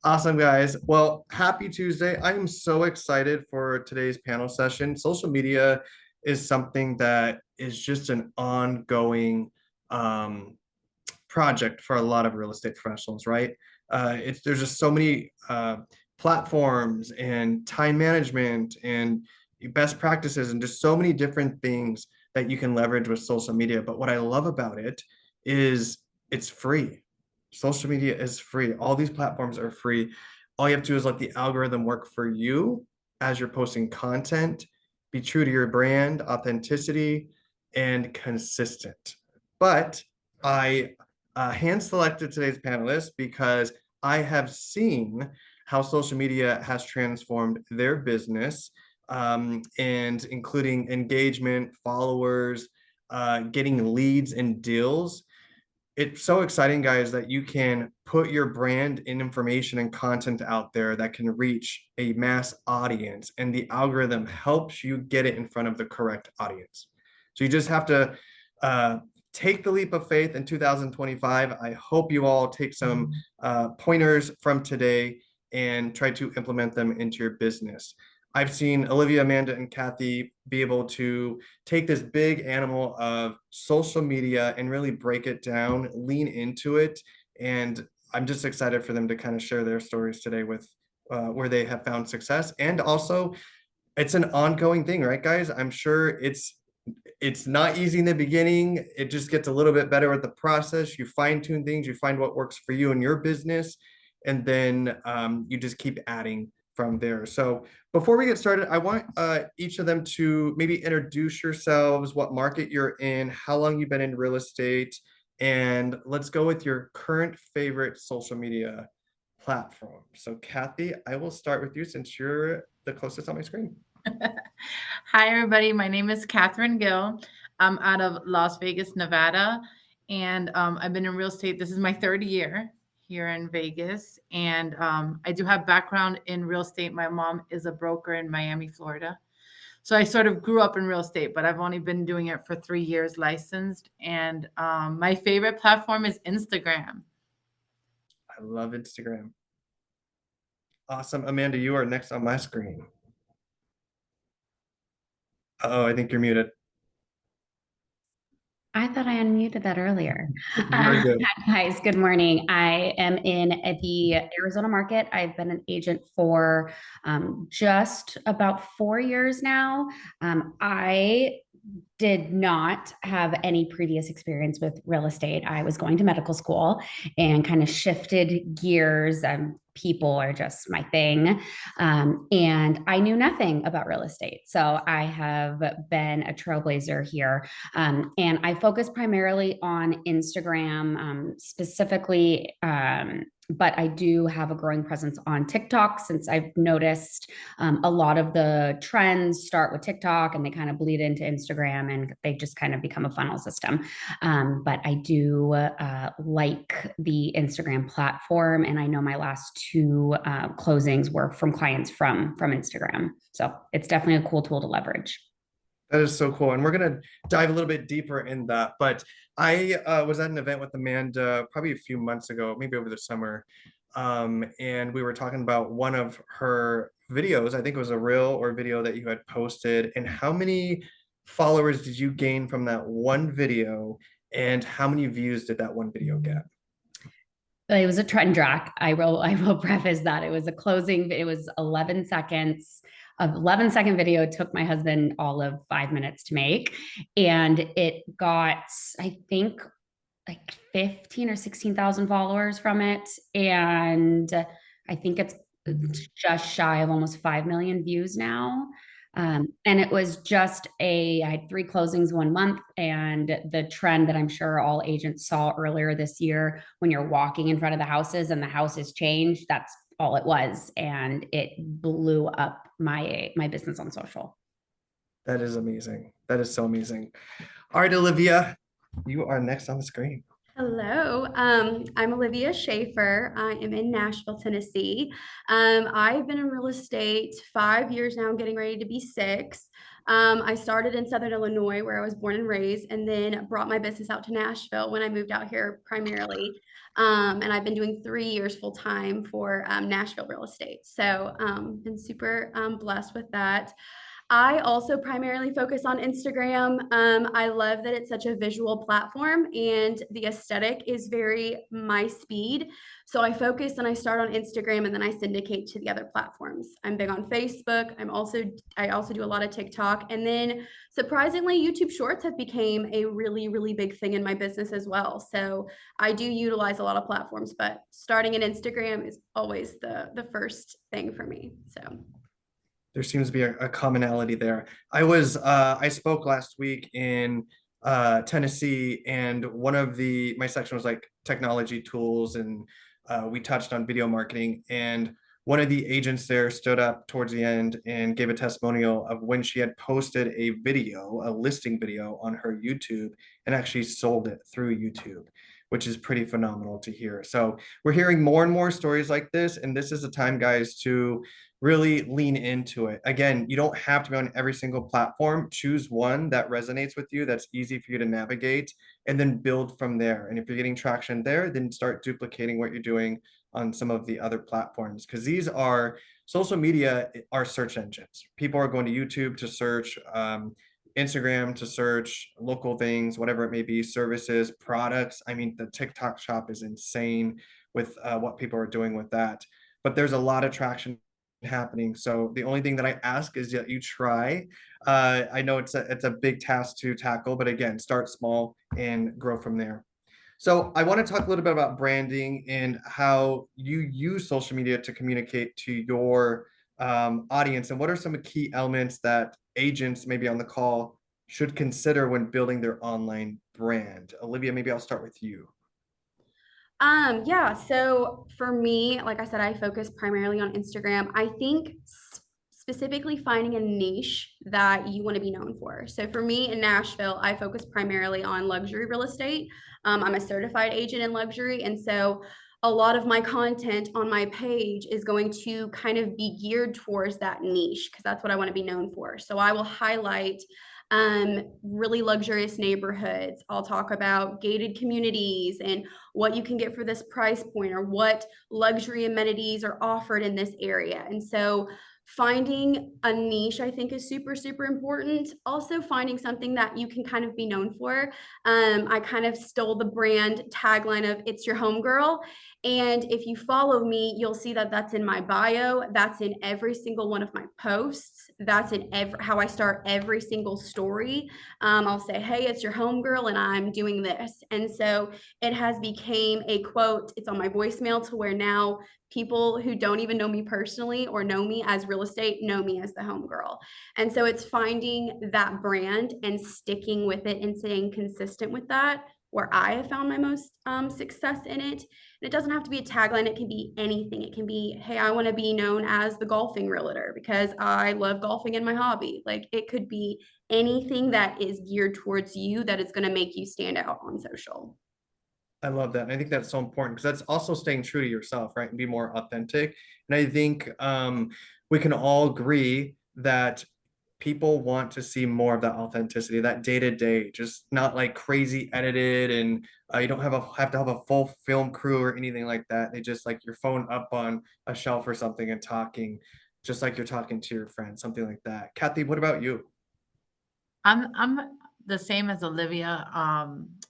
Awesome, guys. Well, happy Tuesday. I am so excited for today's panel session. Social media is something that is just an ongoing project for a lot of real estate professionals, right? There's just so many platforms and time management and best practices and just so many different things that you can leverage with social media. But what I love about it is it's free. Social media is free. All these platforms are free. All you have to do is let the algorithm work for you as you're posting content. Be true to your brand, authenticity, and consistent. But I hand selected today's panelists because I have seen how social media has transformed their business, and including engagement, followers, getting leads and deals. It's so exciting, guys, that you can put your brand and information and content out there that can reach a mass audience, and the algorithm helps you get it in front of the correct audience. So you just have to uh, take the leap of faith in 2025. I hope you all take some pointers from today and try to implement them into your business. I've seen Olivia, Amanda, and Kathy be able to take this big animal of social media and really break it down, lean into it. And I'm just excited for them to kind of share their stories today with where they have found success. And also, it's an ongoing thing, right, guys? I'm sure it's not easy in the beginning. It just gets a little bit better with the process. You fine tune things, you find what works for you and your business, and then you just keep adding from there. So before we get started, I want each of them to maybe introduce yourselves, what market you're in, how long you've been in real estate, and let's go with your current favorite social media platform. So Kathy, I will start with you since you're the closest on my screen. Hi, everybody. My name is Catherine Gill. I'm out of Las Vegas, Nevada, and I've been in real estate. This is my third year here in Vegas, and I do have background in real estate. My mom is a broker in Miami, Florida. So I sort of grew up in real estate, but I've only been doing it for 3 years licensed. And my favorite platform is Instagram. I love Instagram. Awesome. Amanda, you are next on my screen. Oh, I think you're muted. I thought I unmuted that earlier. You're good. Guys, good morning. I am in the Arizona market. I've been an agent for just about 4 years now. I did not have any previous experience with real estate. I was going to medical school and kind of shifted gears. People are just my thing. And I knew nothing about real estate. So I have been a trailblazer here. And I focus primarily on Instagram, specifically. But I do have a growing presence on TikTok since I've noticed a lot of the trends start with TikTok and they kind of bleed into Instagram and they just kind of become a funnel system. But I do like the Instagram platform, and I know my last two closings were from clients from Instagram. So it's definitely a cool tool to leverage. That is so cool. And we're going to dive a little bit deeper in that. But I was at an event with Amanda probably a few months ago, maybe over the summer. And we were talking about one of her videos. I think it was a reel or video that you had posted. And how many followers did you gain from that one video? And how many views did that one video get? It was a trend track. I will preface that. It was a closing, it was 11 seconds. Of 11-second video. It took my husband all of 5 minutes to make. And it got, I think, like 15 or 16,000 followers from it. And I think it's just shy of almost 5 million views now. And it was just I had 3 closings 1 month. And the trend that I'm sure all agents saw earlier this year, when you're walking in front of the houses and the houses change, that's all it was. And it blew up my business on social. That is amazing. That is so amazing. All right, Olivia, you are next on the screen. Hello, I'm Olivia Schaefer. I am in Nashville, Tennessee. I've been in real estate 5 years now, getting ready to be six. I started in Southern Illinois, where I was born and raised, and then brought my business out to Nashville when I moved out here primarily. And I've been doing 3 years full time for Nashville real estate. So, been super blessed with that. I also primarily focus on Instagram. I love that it's such a visual platform and the aesthetic is very my speed. So I focus and I start on Instagram and then I syndicate to the other platforms. I'm big on Facebook. I also do a lot of TikTok, and then surprisingly YouTube Shorts have became a really really big thing in my business as well. So I do utilize a lot of platforms, but starting in Instagram is always the first thing for me. So There seems to be a commonality there. I spoke last week in Tennessee, and one of my section was like technology tools, and we touched on video marketing. And one of the agents there stood up towards the end and gave a testimonial of when she had posted a listing video on her YouTube and actually sold it through YouTube, which is pretty phenomenal to hear. So we're hearing more and more stories like this, and this is the time, guys, to really lean into it. Again, you don't have to be on every single platform. Choose one that resonates with you, that's easy for you to navigate, and then build from there. And if you're getting traction there, then start duplicating what you're doing on some of the other platforms, because these are social media are search engines. People are going to YouTube to search, Instagram to search local things, whatever it may be, services, products. I mean, the TikTok shop is insane with what people are doing with that. But there's a lot of traction happening. So the only thing that I ask is that you try. I know it's a big task to tackle, but again, start small and grow from there. So I want to talk a little bit about branding and how you use social media to communicate to your audience, and what are some key elements that agents maybe on the call should consider when building their online brand. Olivia, maybe I'll start with you. Yeah, so for me, like I said, I focus primarily on Instagram. I think specifically finding a niche that you want to be known for. So for me in Nashville, I focus primarily on luxury real estate. I'm a certified agent in luxury, and so a lot of my content on my page is going to kind of be geared towards that niche because that's what I want to be known for. So I will highlight really luxurious neighborhoods. I'll talk about gated communities and what you can get for this price point or what luxury amenities are offered in this area. And so finding a niche, I think, is super, super important. Also, finding something that you can kind of be known for. I kind of stole the brand tagline of "It's your home girl." And if you follow me, you'll see that that's in my bio. That's in every single one of my posts. That's in how I start every single story. I'll say, "Hey, it's your home girl, and I'm doing this." And so it has became a quote. It's on my voicemail to where now people who don't even know me personally or know me as real estate know me as the home girl. And so it's finding that brand and sticking with it and staying consistent with that, where I have found my most success in it. And it doesn't have to be a tagline, it can be anything. It can be, "Hey, I want to be known as the golfing realtor because I love golfing in my hobby." Like it could be anything that is geared towards you that is going to make you stand out on social. I love that. And I think that's so important because that's also staying true to yourself, right? And be more authentic. And I think we can all agree that people want to see more of that authenticity, that day to day, just not like crazy edited, and you don't have to have a full film crew or anything like that. They just like your phone up on a shelf or something and talking, just like you're talking to your friend, something like that. Kathy, what about you? I'm the same as Olivia.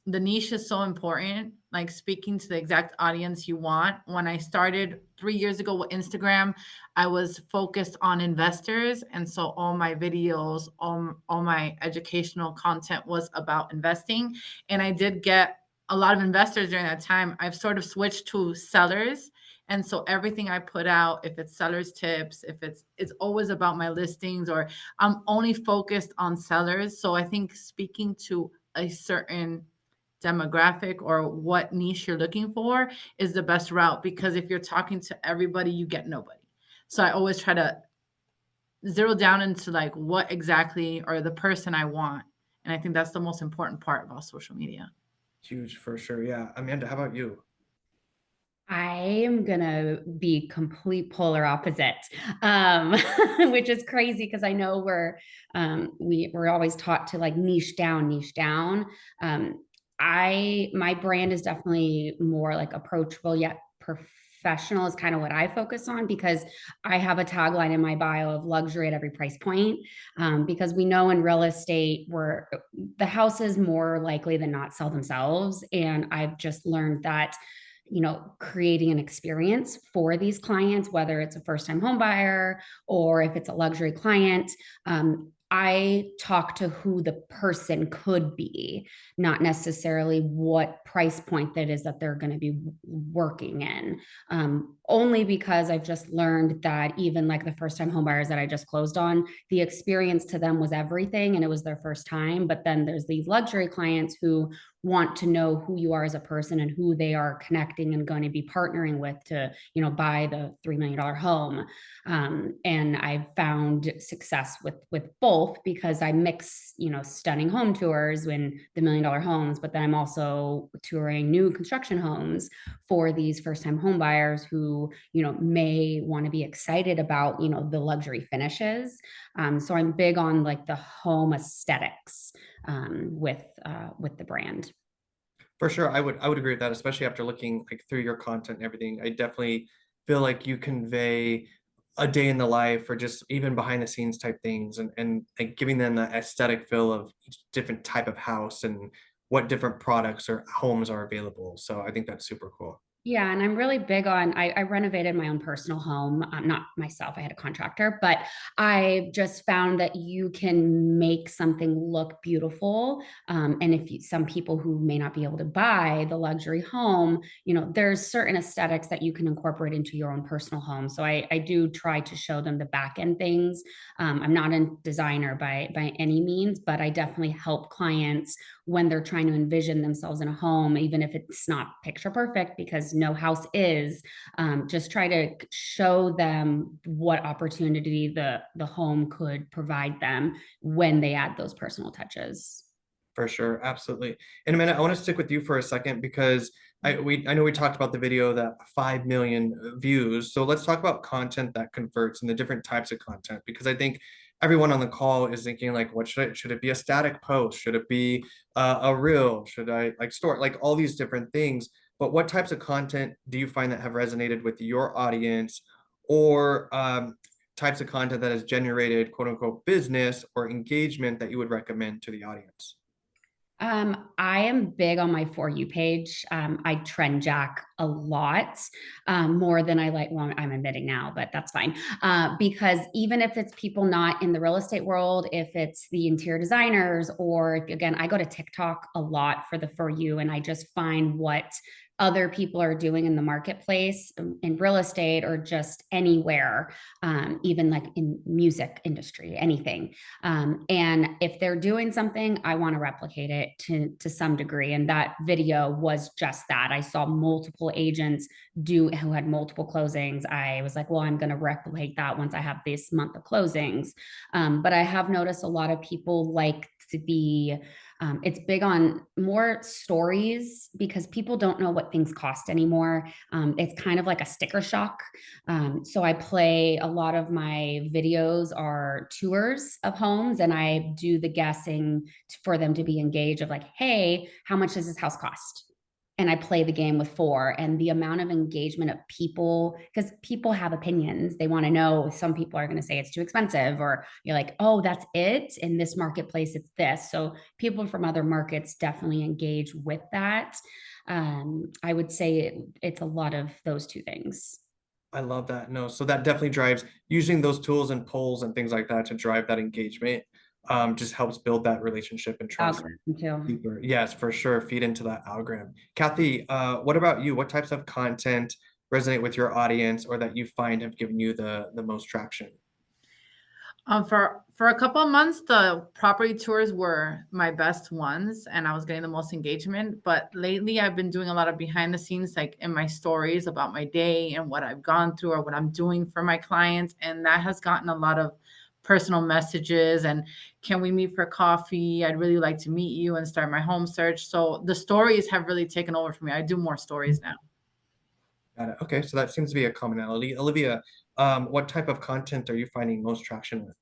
The niche is so important, like speaking to the exact audience you want. When I started 3 years ago with Instagram, I was focused on investors. And so all my videos, all my educational content was about investing. And I did get a lot of investors during that time. I've sort of switched to sellers. And so everything I put out, if it's sellers tips, if it's always about my listings, or I'm only focused on sellers. So I think speaking to a certain demographic or what niche you're looking for is the best route, because if you're talking to everybody, you get nobody. So I always try to zero down into like what exactly or the person I want. And I think that's the most important part about social media. Huge for sure. Yeah. Amanda, how about you? I am gonna be complete polar opposite, um, which is crazy because I know we're always taught to like niche down, niche down. My brand is definitely more like approachable yet professional is kind of what I focus on because I have a tagline in my bio of luxury at every price point. Because we know in real estate where the houses more likely than not sell themselves, and I've just learned that creating an experience for these clients, whether it's a first time home buyer or if it's a luxury client. I talk to who the person could be, not necessarily what price point that is that they're going to be working in. Only because I've just learned that even like the first time home buyers that I just closed on, the experience to them was everything and it was their first time. But then there's these luxury clients who want to know who you are as a person and who they are connecting and going to be partnering with to buy the $3 million home. And I've found success with both because I mix stunning home tours in the $1 million homes, but then I'm also touring new construction homes for these first time home buyers who may want to be excited about the luxury finishes. So I'm big on like the home aesthetics with the brand. For sure, I would agree with that, especially after looking like through your content and everything. I definitely feel like you convey a day in the life or just even behind the scenes type things and like giving them the aesthetic feel of each different type of house and what different products or homes are available. So I think that's super cool. Yeah, and I'm really big on I renovated my own personal home, not myself, I had a contractor, but I just found that you can make something look beautiful. And if you, some people who may not be able to buy the luxury home, there's certain aesthetics that you can incorporate into your own personal home. So I do try to show them the back end things. I'm not a designer by any means, but I definitely help clients when they're trying to envision themselves in a home, even if it's not picture perfect, because no house is. Just try to show them what opportunity the home could provide them when they add those personal touches. For sure, absolutely. In a minute, I want to stick with you for a second because I know we talked about the video that 5 million views. So let's talk about content that converts and the different types of content because I think everyone on the call is thinking like, what should it be a static post? Should it be a reel? Should I like store like all these different things? But what types of content do you find that have resonated with your audience or types of content that has generated quote unquote business or engagement that you would recommend to the audience? I am big on my For You page. I trend jack a lot, more than I like. Well, I'm admitting now, but that's fine. Because even if it's people not in the real estate world, if it's the interior designers, or again, I go to TikTok a lot for the For You, and I just find what other people are doing in the marketplace in real estate or just anywhere, even like in music industry, anything. And if they're doing something, I want to replicate it to some degree. And that video was just that. I saw multiple agents who had multiple closings. I was like, well, I'm going to replicate that once I have this month of closings. But I have noticed a lot of people like to be it's big on more stories because people don't know what things cost anymore. It's kind of like a sticker shock. So I play a lot of my videos are tours of homes and I do the guessing for them to be engaged of like, hey, how much does this house cost? And I play the game with four and the amount of engagement of people, because people have opinions. They want to know, some people are going to say it's too expensive, or you're like, oh, that's it. In this marketplace, it's this. So people from other markets definitely engage with that. I would say it's a lot of those two things. I love that. No, so that definitely drives using those tools and polls and things like that to drive that engagement. Just helps build that relationship and trust Algorithm too. deeper. Yes, for sure. Feed into that algorithm. Kathy, what about you? What types of content resonate with your audience or that you find have given you the most traction? For a couple of months, the property tours were my best ones, and I was getting the most engagement. But lately, I've been doing a lot of behind the scenes, like in my stories about my day and what I've gone through or what I'm doing for my clients, and that has gotten a lot of personal messages and can we meet for coffee? I'd really like to meet you and start my home search. So the stories have really taken over for me. I do more stories now. Got it. Okay, so that seems to be a commonality. Olivia, what type of content are you finding most traction with?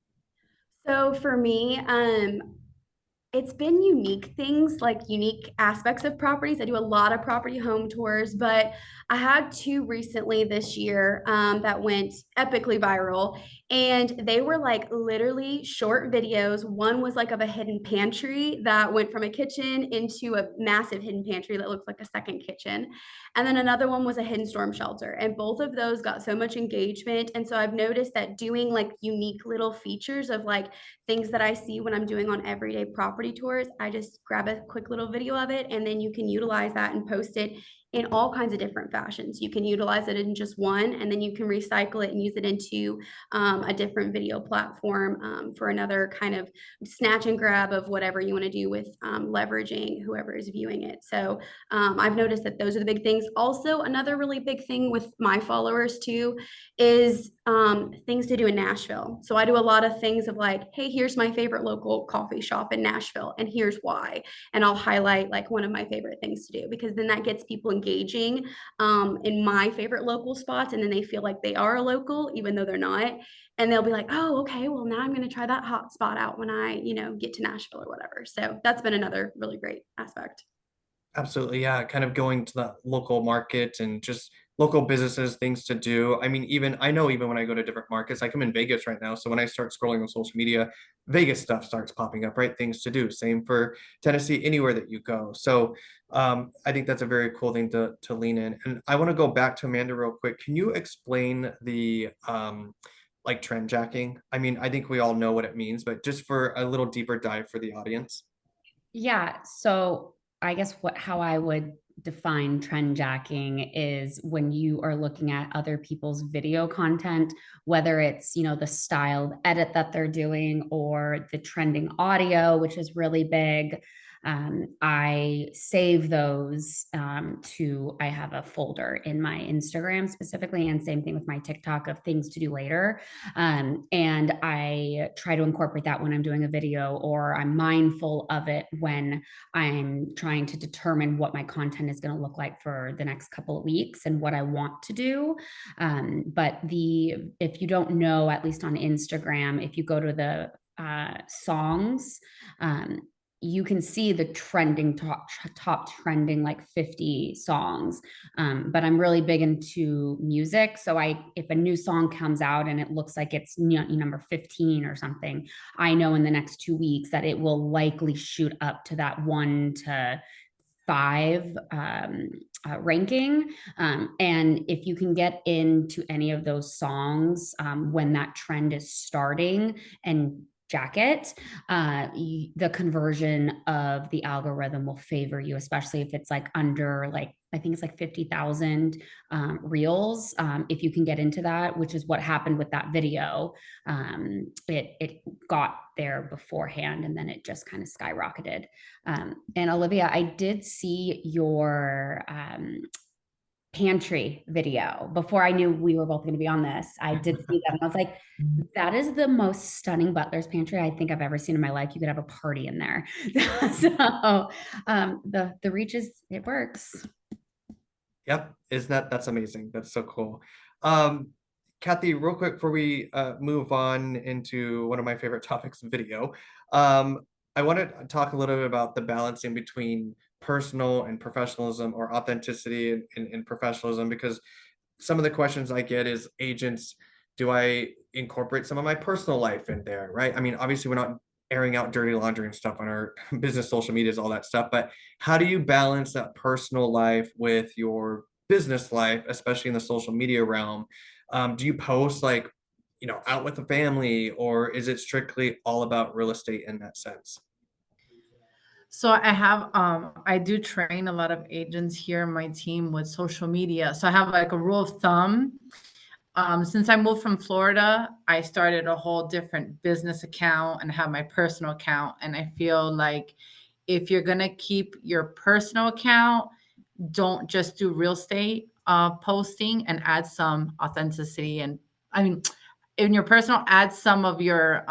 So for me, it's been unique things, like unique aspects of properties. I do a lot of property home tours, but I had two recently this year that went epically viral. And they were like literally short videos. One was like of a hidden pantry that went from a kitchen into a massive hidden pantry that looks like a second kitchen. And then another one was a hidden storm shelter. And both of those got so much engagement. And so I've noticed that doing like unique little features of like things that I see when I'm doing on everyday property tours, I just grab a quick little video of it, and then you can utilize that and post it in all kinds of different fashions. You can utilize it in just one, and then you can recycle it and use it into a different video platform for another kind of snatch and grab of whatever you want to do with leveraging whoever is viewing it. So I've noticed that those are the big things. Also, another really big thing with my followers too is things to do in Nashville. So I do a lot of things of like, hey, here's my favorite local coffee shop in Nashville, and here's why. And I'll highlight like one of my favorite things to do, because then that gets people engaging in my favorite local spots, and then they feel like they are a local, even though they're not. And they'll be like, oh, okay, well, now I'm going to try that hot spot out when I, get to Nashville or whatever. So that's been another really great aspect. Absolutely, yeah, kind of going to the local market and just local businesses, things to do. I mean, even I know even when I go to different markets, like I'm in Vegas right now. So when I start scrolling on social media, Vegas stuff starts popping up, right? Things to do. Same for Tennessee, anywhere that you go. So I think that's a very cool thing to lean in. And I want to go back to Amanda real quick. Can you explain the like trend jacking? I mean, I think we all know what it means, but just for a little deeper dive for the audience. Yeah, so I guess how I would define trend jacking is when you are looking at other people's video content, whether it's, the styled edit that they're doing or the trending audio, which is really big. I save those I have a folder in my Instagram specifically, and same thing with my TikTok of things to do later. And I try to incorporate that when I'm doing a video, or I'm mindful of it when I'm trying to determine what my content is going to look like for the next couple of weeks and what I want to do. But if you don't know, at least on Instagram, if you go to the songs, you can see the trending top trending like 50 songs. But I'm really big into music. So if a new song comes out and it looks like it's number 15 or something, I know in the next 2 weeks that it will likely shoot up to that 1 to 5 ranking. And if you can get into any of those songs when that trend is starting and jacket, the conversion of the algorithm will favor you, especially if it's like under like, I think it's like 50,000 reels. If you can get into that, which is what happened with that video, it got there beforehand and then it just kind of skyrocketed. And Olivia, I did see your pantry video before I knew we were both going to be on this. I did see that and I was like, that is the most stunning butler's pantry I think I've ever seen in my life. You could have a party in there. So the reach it works. Yep, that's amazing. That's so cool. Kathy, real quick before we move on into one of my favorite topics, video. I want to talk a little bit about the balancing between personal and professionalism, or authenticity and professionalism, because some of the questions I get is, agents, do I incorporate some of my personal life in there, right? I mean, obviously we're not airing out dirty laundry and stuff on our business social medias, all that stuff, but how do you balance that personal life with your business life, especially in the social media realm? Do you post like, out with the family, or is it strictly all about real estate in that sense? So I do train a lot of agents here in my team with social media. So I have like a rule of thumb. Since I moved from Florida, I started a whole different business account and have my personal account. And I feel like if you're gonna keep your personal account, don't just do real estate posting, and add some authenticity. And I mean, in your personal, add some of your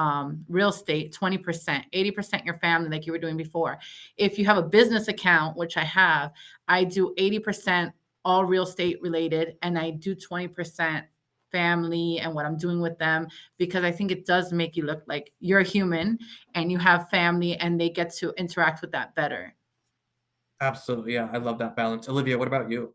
real estate, 20%, 80% your family, like you were doing before. If you have a business account, which I have, I do 80% all real estate related, and I do 20% family and what I'm doing with them, because I think it does make you look like you're a human and you have family and they get to interact with that better. Absolutely. Yeah, I love that balance. Olivia, what about you?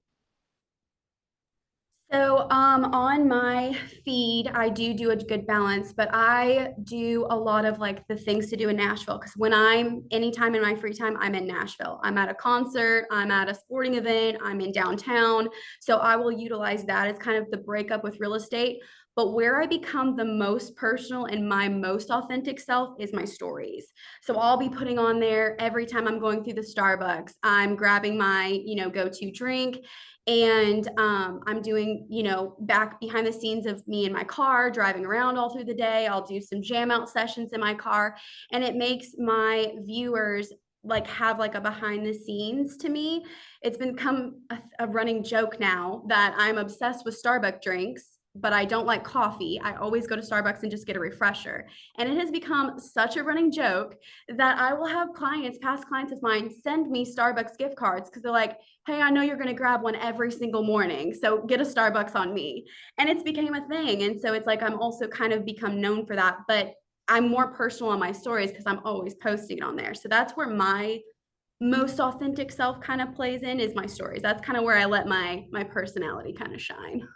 So, on my feed, I do a good balance, but I do a lot of like the things to do in Nashville. Because when I'm anytime in my free time, I'm in Nashville. I'm at a concert, I'm at a sporting event, I'm in downtown. So I will utilize that as kind of the breakup with real estate. But where I become the most personal and my most authentic self is my stories. So I'll be putting on there every time I'm going through the Starbucks, I'm grabbing my, go-to drink, and I'm doing, back behind the scenes of me in my car driving around all through the day. I'll do some jam out sessions in my car, and it makes my viewers like have like a behind the scenes to me. It's become a running joke now that I'm obsessed with Starbucks drinks, but I don't like coffee. I always go to Starbucks and just get a refresher. And it has become such a running joke that I will have past clients of mine, send me Starbucks gift cards because they're like, hey, I know you're going to grab one every single morning, so get a Starbucks on me. And it's became a thing. And so it's like I'm also kind of become known for that, but I'm more personal on my stories because I'm always posting it on there. So that's where my most authentic self kind of plays in, is my stories. That's kind of where I let my personality kind of shine.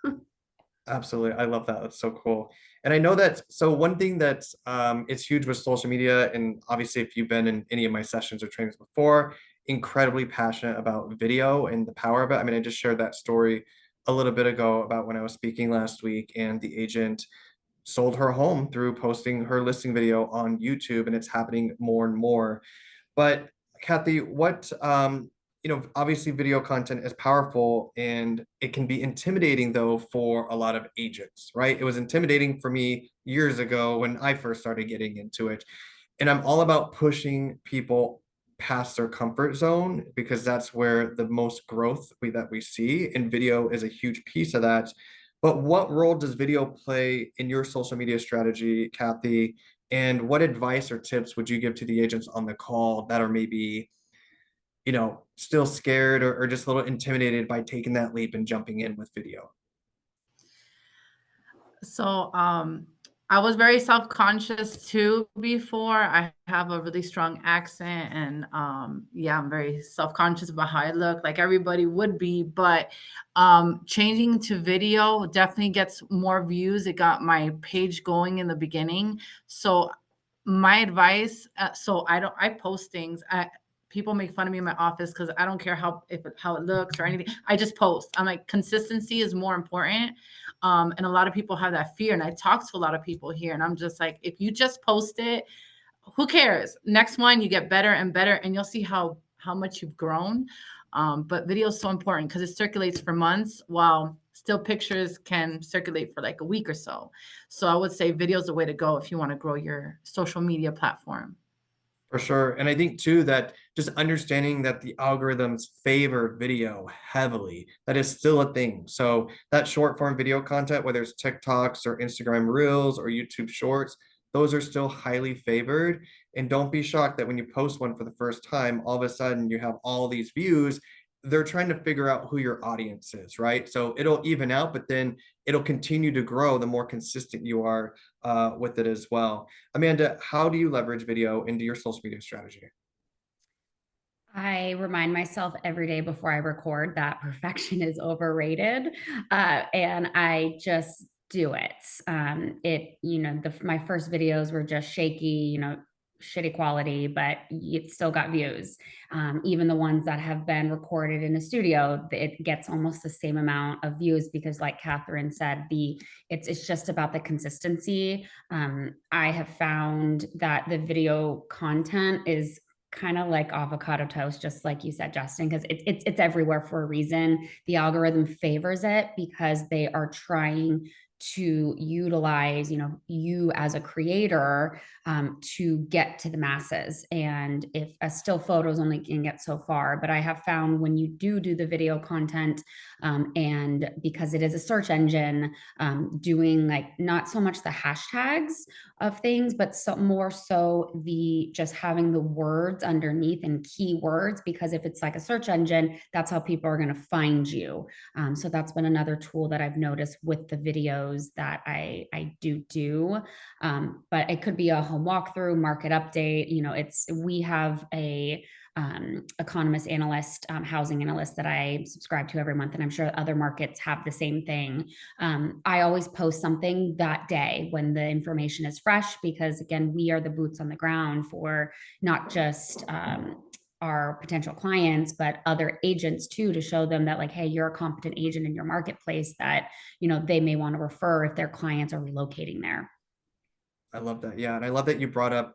Absolutely. I love that. That's so cool. And I know that, so one thing that's it's huge with social media, and obviously if you've been in any of my sessions or trainings before, incredibly passionate about video and the power of it. I mean, I just shared that story a little bit ago about when I was speaking last week, and the agent sold her home through posting her listing video on YouTube, and it's happening more and more. But Kathy, obviously video content is powerful, and it can be intimidating though for a lot of agents, right? It was intimidating for me years ago when I first started getting into it. And I'm all about pushing people past their comfort zone, because that's where the most growth that we see, and video is a huge piece of that. But what role does video play in your social media strategy, Kathy? And what advice or tips would you give to the agents on the call that are maybe, still scared, or just a little intimidated by taking that leap and jumping in with video? So I was very self-conscious too before. I have a really strong accent, and yeah, I'm very self-conscious about how I look, like everybody would be. But changing to video definitely gets more views. It got my page going in the beginning. So my advice, I post things. People make fun of me in my office because I don't care how it looks or anything. I just post. I'm like, consistency is more important. And a lot of people have that fear. And I talk to a lot of people here, and I'm just like, if you just post it, who cares? Next one, you get better and better, and you'll see how much you've grown. But video is so important because it circulates for months, while still pictures can circulate for like a week or so. So I would say video is the way to go if you want to grow your social media platform. For sure. And I think too that just understanding that the algorithms favor video heavily, that is still a thing. So that short form video content, whether it's TikToks or Instagram Reels or YouTube Shorts, those are still highly favored. And don't be shocked that when you post one for the first time, all of a sudden you have all these views. They're trying to figure out who your audience is, right? So it'll even out, but then it'll continue to grow the more consistent you are with it as well. Amanda, how do you leverage video into your social media strategy? I remind myself every day before I record that perfection is overrated, and I just do it. My first videos were just shaky, shitty quality, but it still got views. Even the ones that have been recorded in a studio, it gets almost the same amount of views because, like Catherine said, it's just about the consistency. I have found that the video content is kind of like avocado toast, just like you said, Justin, because it's everywhere for a reason. The algorithm favors it because they are trying to utilize, you as a creator, to get to the masses. And if a still photos only can get so far, but I have found when you do the video content, and because it is a search engine, doing like not so much the hashtags of things, but more so the just having the words underneath and keywords, because if it's like a search engine, that's how people are going to find you. So that's been another tool that I've noticed with the videos that I do. But it could be a home walkthrough, market update. We have a economist analyst, housing analyst that I subscribe to every month, and I'm sure other markets have the same thing. I always post something that day when the information is fresh, because again, we are the boots on the ground for not just our potential clients, but other agents too, to show them that like, hey, you're a competent agent in your marketplace that, they may want to refer if their clients are relocating there. I love that. Yeah. And I love that you brought up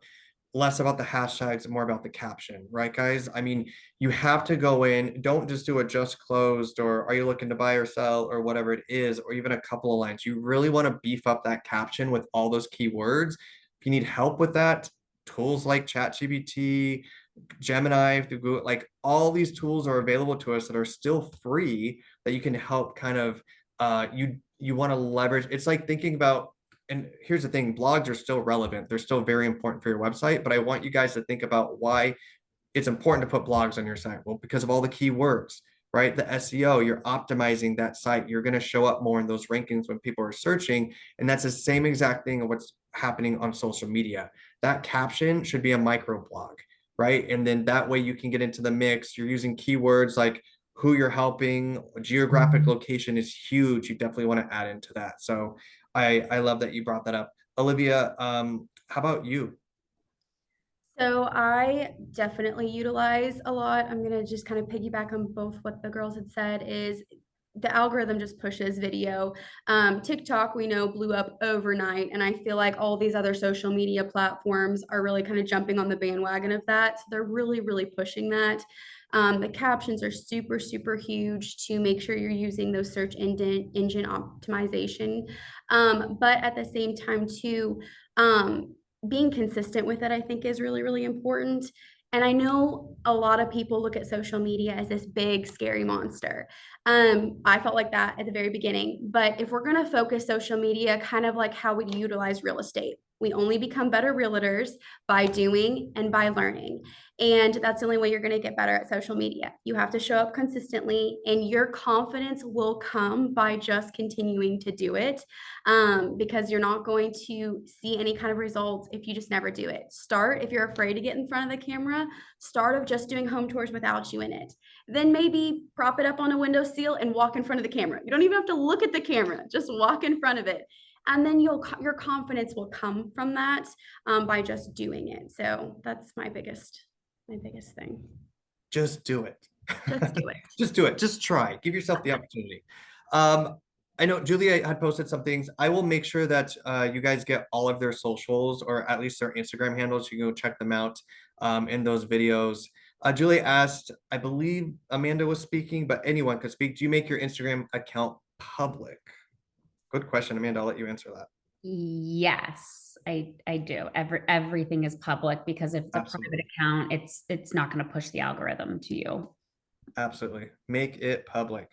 less about the hashtags and more about the caption, right, guys? I mean, you have to go in, don't just do a just closed or are you looking to buy or sell or whatever it is, or even a couple of lines. You really want to beef up that caption with all those keywords. If you need help with that, tools like ChatGPT, Gemini, through Google, like all these tools are available to us that are still free that you can help kind of you want to leverage. It's like thinking about, and here's the thing, blogs are still relevant. They're still very important for your website, but I want you guys to think about why it's important to put blogs on your site. Well, because of all the keywords, right? The SEO, you're optimizing that site. You're going to show up more in those rankings when people are searching. And that's the same exact thing of what's happening on social media. That caption should be a micro blog, right? And then that way you can get into the mix. You're using keywords like who you're helping, geographic location is huge. You definitely want to add into that. So I love that you brought that up. Olivia, how about you? So I definitely utilize a lot. I'm gonna just kind of piggyback on both what the girls had said is the algorithm just pushes video. TikTok, we know, blew up overnight. And I feel like all these other social media platforms are really kind of jumping on the bandwagon of that. So they're really, really pushing that. The captions are super, super huge to make sure you're using those search engine optimization. But at the same time, too, being consistent with it, I think, is really, really important. And I know a lot of people look at social media as this big, scary monster. I felt like that at the very beginning. But if we're going to focus social media kind of like how we utilize real estate, we only become better realtors by doing and by learning. And that's the only way you're going to get better at social media. You have to show up consistently, and your confidence will come by just continuing to do it, because you're not going to see any kind of results if you just never do it. Start, if you're afraid to get in front of the camera, start of just doing home tours without you in it. Then maybe prop it up on a windowsill and walk in front of the camera. You don't even have to look at the camera, just walk in front of it. And then your confidence will come from that, by just doing it. So that's my biggest thing. Just do it. Just do it. Just do it. Just try. Give yourself the opportunity. I know Julia had posted some things. I will make sure that you guys get all of their socials, or at least their Instagram handles. You can go check them out in those videos. Julia asked, I believe Amanda was speaking, but anyone could speak. Do you make your Instagram account public? Good question, Amanda. I'll let you answer that. Yes, I do. Everything is public, because if it's Absolutely. a private account, it's not going to push the algorithm to you. Absolutely. Make it public.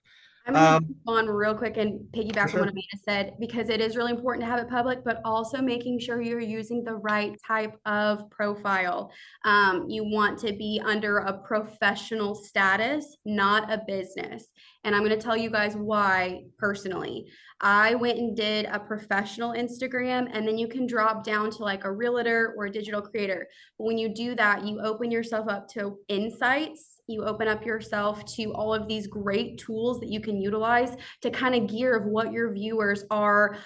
I'm going to move on real quick and piggyback sure. on what Amanda said, because it is really important to have it public, but also making sure you're using the right type of profile. You want to be under a professional status, not a business. And I'm going to tell you guys why personally. I went and did a professional Instagram, and then you can drop down to like a realtor or a digital creator. But when you do that, you open yourself up to insights. You open up yourself to all of these great tools that you can utilize to kind of gear of what your viewers are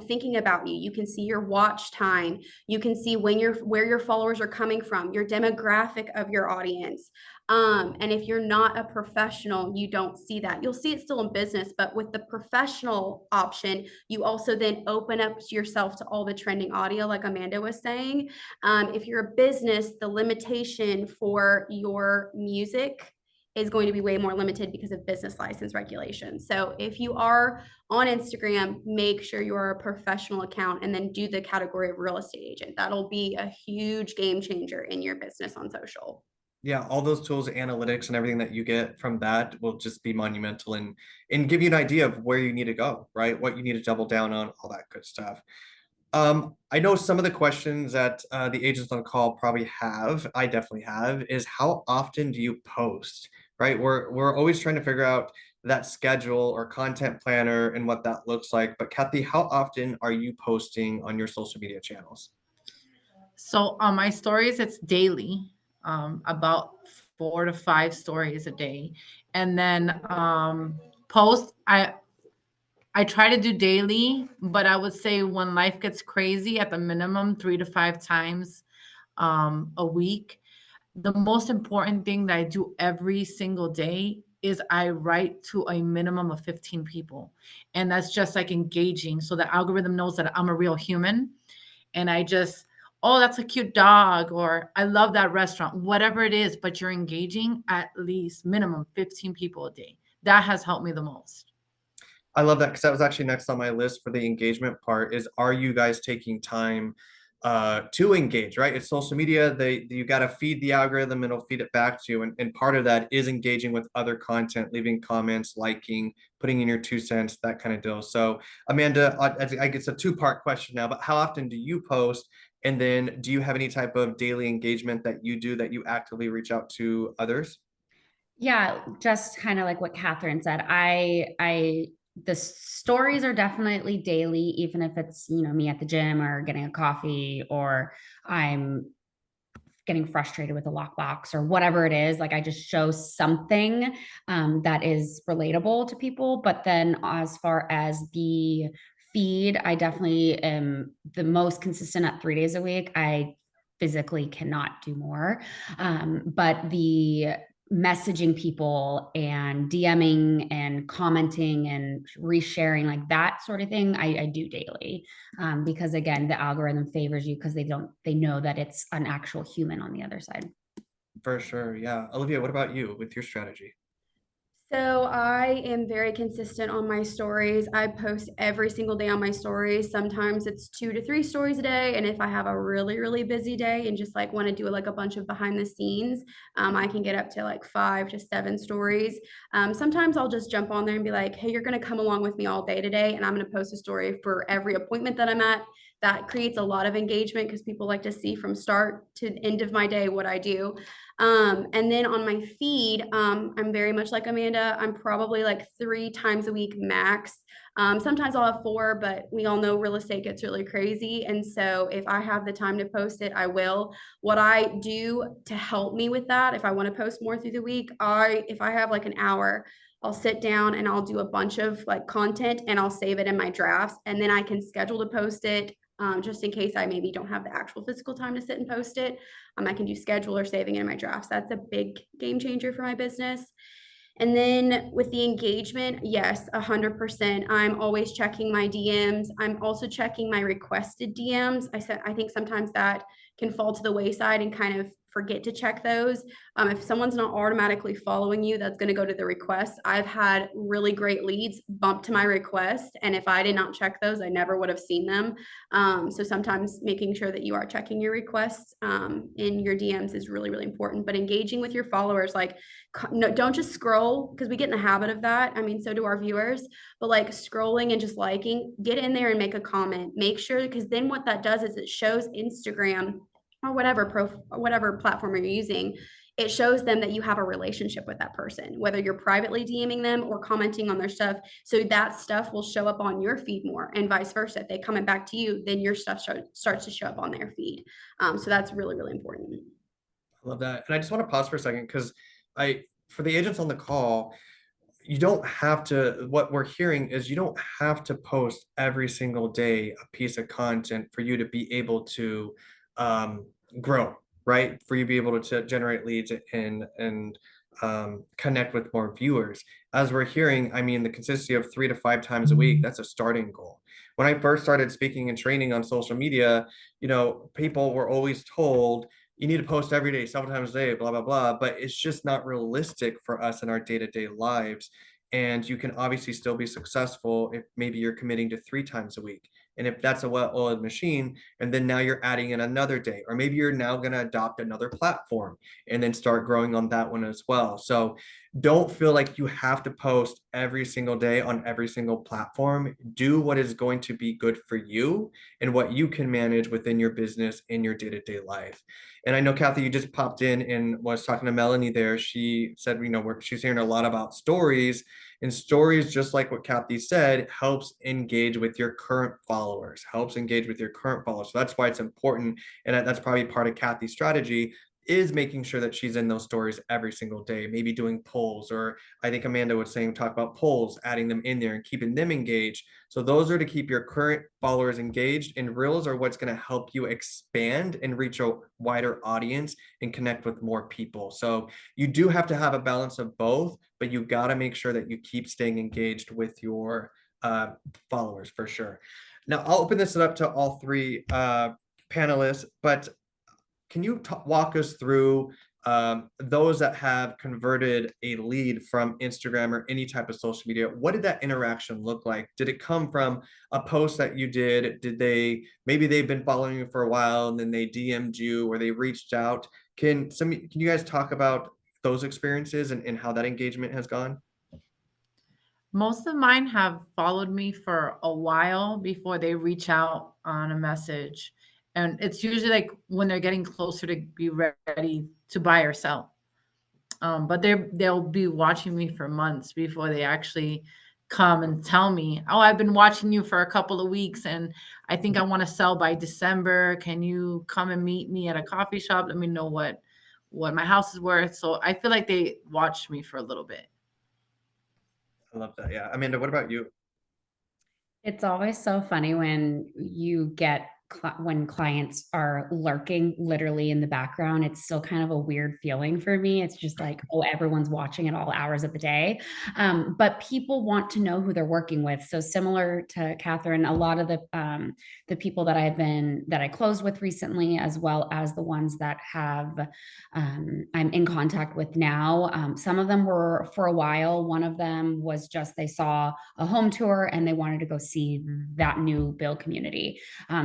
thinking about you. You can see your watch time. You can see where your followers are coming from, your demographic of your audience. And if you're not a professional, you don't see that. You'll see it still in business, but with the professional option, you also then open up yourself to all the trending audio, like Amanda was saying. If you're a business, the limitation for your music is going to be way more limited because of business license regulations. So if you are on Instagram, make sure you are a professional account and then do the category of real estate agent. That'll be a huge game changer in your business on social. Yeah, all those tools, analytics and everything that you get from that will just be monumental and give you an idea of where you need to go, right? What you need to double down on, all that good stuff. I know some of the questions that the agents on call probably have, I definitely have, is how often do you post, right? We're always trying to figure out that schedule or content planner and what that looks like. But Kathy, how often are you posting on your social media channels? So on my stories, it's daily, about 4 to 5 stories a day. And then post, I try to do daily, but I would say when life gets crazy, at the minimum 3 to 5 times a week. The most important thing that I do every single day is I write to a minimum of 15 people. And that's just like engaging. So the algorithm knows that I'm a real human. And I just, oh, that's a cute dog, or I love that restaurant, whatever it is, but you're engaging at least minimum 15 people a day. That has helped me the most. I love that because that was actually next on my list for the engagement part is are you guys taking time to engage, right? It's social media, you got to feed the algorithm and it'll feed it back to you. And part of that is engaging with other content, leaving comments, liking, putting in your 2 cents, that kind of deal. So Amanda, I guess a two-part question now, but how often do you post? And then do you have any type of daily engagement that you do that you actively reach out to others? Yeah, just kind of like what Catherine said. The stories are definitely daily, even if it's, me at the gym or getting a coffee, or I'm getting frustrated with a lockbox or whatever it is. Like I just show something that is relatable to people. But then as far as the feed, I definitely am the most consistent at 3 days a week. I physically cannot do more. But the messaging people and DMing and commenting and resharing, like that sort of thing, I do daily. Because again, the algorithm favors you because they know that it's an actual human on the other side. For sure. Yeah. Olivia, what about you with your strategy? So I am very consistent on my stories. I post every single day on my stories. Sometimes it's 2 to 3 stories a day. And if I have a really, really busy day and just like want to do like a bunch of behind the scenes, I can get up to like 5 to 7 stories. Sometimes I'll just jump on there and be like, hey, you're going to come along with me all day today. And I'm going to post a story for every appointment that I'm at. That creates a lot of engagement because people like to see from start to end of my day what I do. And then on my feed, I'm very much like Amanda. I'm probably like 3 times a week max. Sometimes I'll have 4, but we all know real estate gets really crazy. And so if I have the time to post it, I will. What I do to help me with that, if I want to post more through the week, if I have like an hour, I'll sit down and I'll do a bunch of like content and I'll save it in my drafts, and then I can schedule to post it just in case I maybe don't have the actual physical time to sit and post it. I can do schedule or saving it in my drafts. That's a big game changer for my business. And then with the engagement, yes, 100%. I'm always checking my DMs. I'm also checking my requested DMs. I think sometimes that can fall to the wayside and kind of forget to check those. If someone's not automatically following you, that's going to go to the requests. I've had really great leads bump to my request, and if I did not check those, I never would have seen them. So sometimes making sure that you are checking your requests in your DMs is really, really important. But engaging with your followers, like, no, don't just scroll, because we get in the habit of that. I mean, so do our viewers, but like scrolling and just liking, get in there and make a comment. Make sure, because then what that does is it shows Instagram or whatever platform you're using, it shows them that you have a relationship with that person, whether you're privately DMing them or commenting on their stuff. So that stuff will show up on your feed more, and vice versa. If they comment back to you, then your stuff starts to show up on their feed. So that's really, really important. I love that. And I just want to pause for a second because for the agents on the call, you don't have to, what we're hearing is you don't have to post every single day a piece of content for you to be able to grow, right? For you to be able to generate leads and connect with more viewers. As we're hearing, I mean, the consistency of 3 to 5 times a week, that's a starting goal. When I first started speaking and training on social media, people were always told, you need to post every day, several times a day, blah, blah, blah. But it's just not realistic for us in our day-to-day lives. And you can obviously still be successful if maybe you're committing to 3 times a week. And if that's a well-oiled machine, and then now you're adding in another day, or maybe you're now going to adopt another platform and then start growing on that one as well. So don't feel like you have to post every single day on every single platform. Do what is going to be good for you and what you can manage within your business in your day-to-day life. And I know, Kathy, you just popped in and was talking to Melanie there. She said, she's hearing a lot about stories, and stories, just like what Kathy said, helps engage with your current followers, So that's why it's important. And that's probably part of Kathy's strategy, is making sure that she's in those stories every single day, maybe doing polls, or I think Amanda was saying, talk about polls, adding them in there and keeping them engaged. So those are to keep your current followers engaged, and reels are what's going to help you expand and reach a wider audience and connect with more people. So you do have to have a balance of both, but you got to make sure that you keep staying engaged with your followers for sure. Now I'll open this up to all three panelists, but can you walk us through those that have converted a lead from Instagram or any type of social media? What did that interaction look like? Did it come from a post that you did? Maybe they've been following you for a while and then they DM'd you or they reached out? Can you guys talk about those experiences and how that engagement has gone? Most of mine have followed me for a while before they reach out on a message. And it's usually like when they're getting closer to be ready to buy or sell. But they'll be watching me for months before they actually come and tell me, "Oh, I've been watching you for a couple of weeks and I think I want to sell by December. Can you come and meet me at a coffee shop? Let me know what my house is worth." So I feel like they watched me for a little bit. I love that. Yeah. Amanda, what about you? It's always so funny when you get when clients are lurking literally in the background. It's still kind of a weird feeling for me. It's just like, oh, everyone's watching at all hours of the day. But people want to know who they're working with. So similar to Catherine, a lot of the people that I closed with recently, as well as the ones that I'm in contact with now. Some of them were for a while. One of them was just they saw a home tour and they wanted to go see that new build community.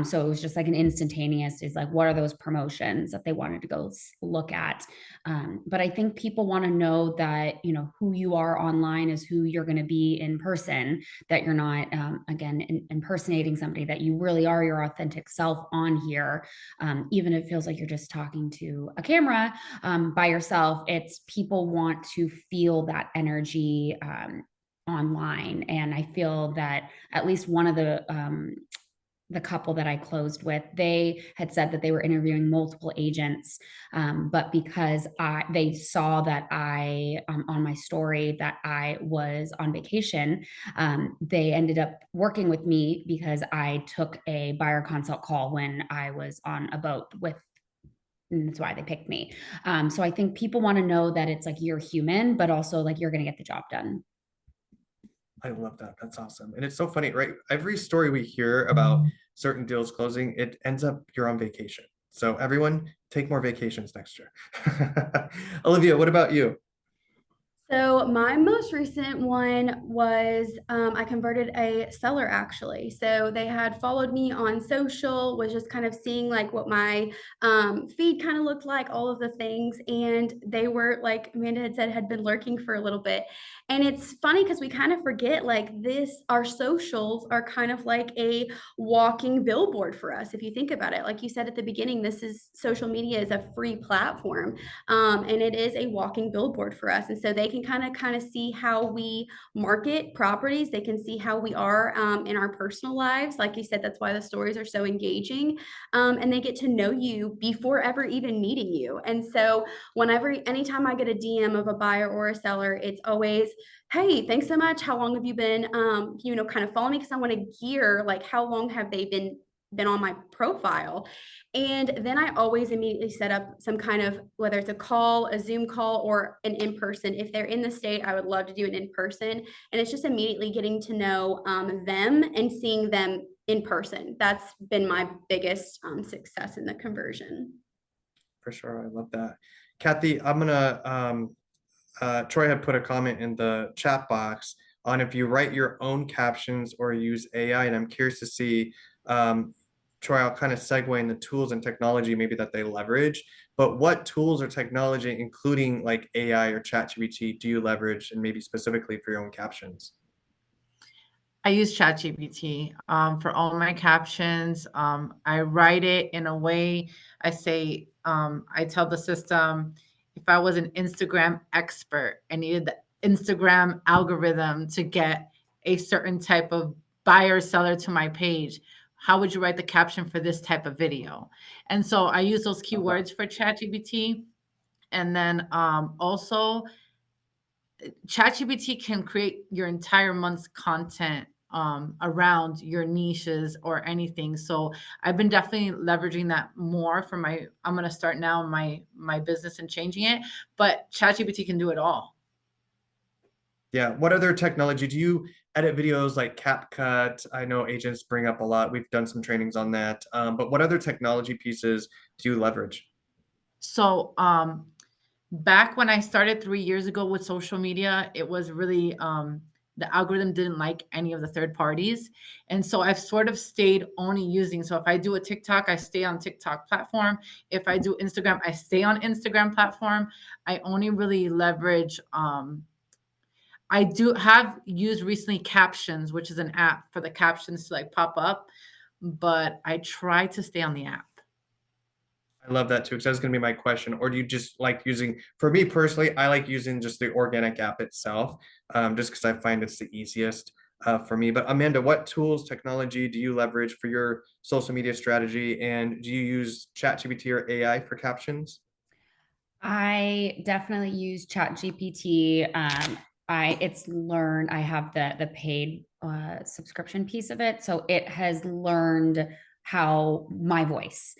So it was just like an instantaneous is like, what are those promotions that they wanted to go look at? But I think people want to know that, who you are online is who you're going to be in person, that you're not, again, impersonating somebody, that you really are your authentic self on here. Even if it feels like you're just talking to a camera by yourself, it's people want to feel that energy online. And I feel that at least one of the couple that I closed with, they had said that they were interviewing multiple agents, but because they saw that I on my story that I was on vacation, they ended up working with me because I took a buyer consult call when I was on a boat with. And that's why they picked me. So I think people want to know that it's like you're human, but also like you're going to get the job done. I love that. That's awesome. And it's so funny, right? Every story we hear about certain deals closing, it ends up you're on vacation. So everyone take more vacations next year. Olivia, what about you? So my most recent one was I converted a seller actually. So they had followed me on social, was just kind of seeing like what my feed kind of looked like, all of the things. And they were, like Amanda had said, had been lurking for a little bit. And it's funny because we kind of forget like our socials are kind of like a walking billboard for us. If you think about it, like you said at the beginning, social media is a free platform. And it is a walking billboard for us. And so they can kind of see how we market properties. They can see how we are in our personal lives. Like you said, that's why the stories are so engaging. And they get to know you before ever even meeting you. And so anytime I get a DM of a buyer or a seller, it's always, hey, thanks so much. How long have you been, kind of following me? Because I want to gear, like, how long have they been on my profile? And then I always immediately set up some kind of, whether it's a call, a Zoom call, or an in-person. If they're in the state, I would love to do an in-person. And it's just immediately getting to know them and seeing them in person. That's been my biggest success in the conversion. for sure. I love that. Kathy, I'm gonna Troy had put a comment in the chat box on if you write your own captions or use AI, and I'm curious to see, Troy, I'll kind of segue in the tools and technology maybe that they leverage, but what tools or technology, including like AI or ChatGPT, do you leverage and maybe specifically for your own captions? I use ChatGPT for all my captions. I write it in a way. I say, I tell the system, if I was an Instagram expert, I needed the Instagram algorithm to get a certain type of buyer seller to my page. How would you write the caption for this type of video? And so I use those keywords for ChatGPT. And then also, ChatGPT can create your entire month's content around your niches or anything. So I've been definitely leveraging that more for my. I'm gonna start now my business and changing it, but ChatGPT can do it all. Yeah. What other technology do you edit videos like CapCut? I know agents bring up a lot. We've done some trainings on that. But what other technology pieces do you leverage? So back when I started 3 years ago with social media, it was really the algorithm didn't like any of the third parties. And so I've sort of stayed only using. So if I do a TikTok, I stay on TikTok platform. If I do Instagram, I stay on Instagram platform. I only really leverage I do have used recently Captions, which is an app for the captions to like pop up, but I try to stay on the app. I love that too, because that's going to be my question. Or do you just like using, for me personally, I like using just the organic app itself, just because I find it's the easiest for me. But Amanda, what tools, technology do you leverage for your social media strategy? And do you use ChatGPT or AI for captions? I definitely use ChatGPT. I have the paid subscription piece of it, so it has learned how my voice.